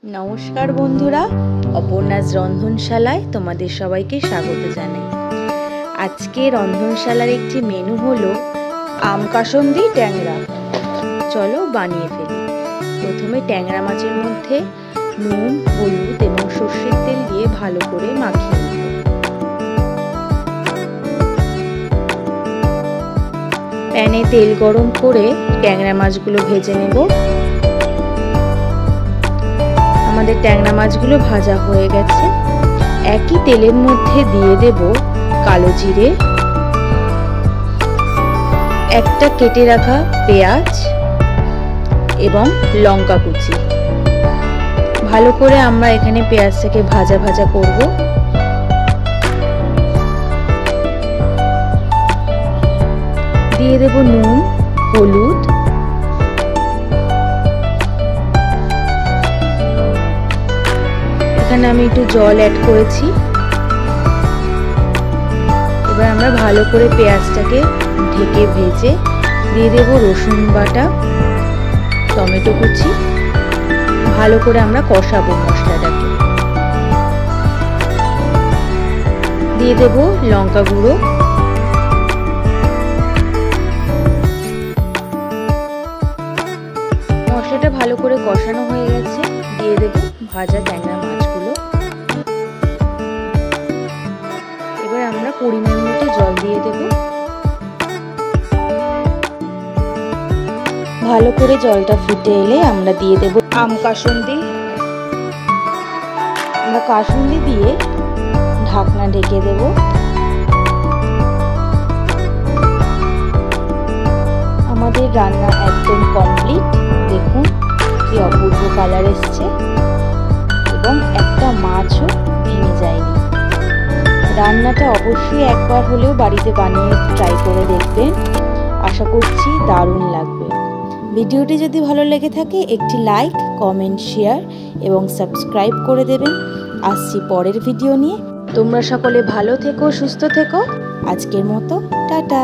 नमस्कार बंधुरा अपर्णाज रंधनशालाय तोमादेर सबाइके स्वागत जानाई। आजके रंधनशालार एकटी मेनू हलो आम कासुंदी टैंगरा। चलो बानिये फेली। प्रथमे टैंगरा माछेर मध्य नुन हलुद एबं सर्षेर तेल दिए भालो करे माखिये नेब। पैने तेल गरम करे टैंगरा माछगुलो भेजे नेब। আমাদের ট্যাংরা মাছগুলো ভাজা হয়ে গেছে। একই তেলের মধ্যে দিয়ে দেব কালো জিরে, একটা কেটে রাখা পেঁয়াজ এবং লঙ্কা কুচি। ভালো করে আমরা এখানে পেঁয়াজটাকে ভাজা ভাজা করব। দিয়ে দেব নুন, হলুদ, এখানে আমি একটু জল অ্যাড করেছি। এবার আমরা ভালো করে পেঁয়াজটাকে ঢেকে ভেজে দিয়ে দেব রসুন বাটা, টমেটো কুচি। ভালো করে আমরা কষাবো মশলাটাকে। দিয়ে দেব লঙ্কা গুঁড়ো, মশলাটা ভালো করে কষানো হয়ে গেছে। দিয়ে দেব ভাজা ট্যাংরা মাছগুলো। এবার আমরা পরিমাণ মতো জল দিয়ে দেব। ভালো করে জলটা ফুটে এলে আমরা দিয়ে দেব আম কাসুন্দি। আমরা কাসুন্দি দিয়ে ঢাকনা ঢেকে দেব। আমাদের রান্না একদম কমপ্লিট। দেখুন কি অপূর্ব কালার এসছে এবং একটা মাছও ভেঙে যায়নি। রান্নাটা অবশ্যই একবার হলেও বাড়িতে বানিয়ে ট্রাই করে দেখবেন। আশা করছি দারুণ লাগবে। ভিডিওটি যদি ভালো লেগে থাকে একটি লাইক, কমেন্ট, শেয়ার এবং সাবস্ক্রাইব করে দেবেন। আসছি পরের ভিডিও নিয়ে। তোমরা সকলে ভালো থেকো, সুস্থ থেকো। আজকের মতো টাটা।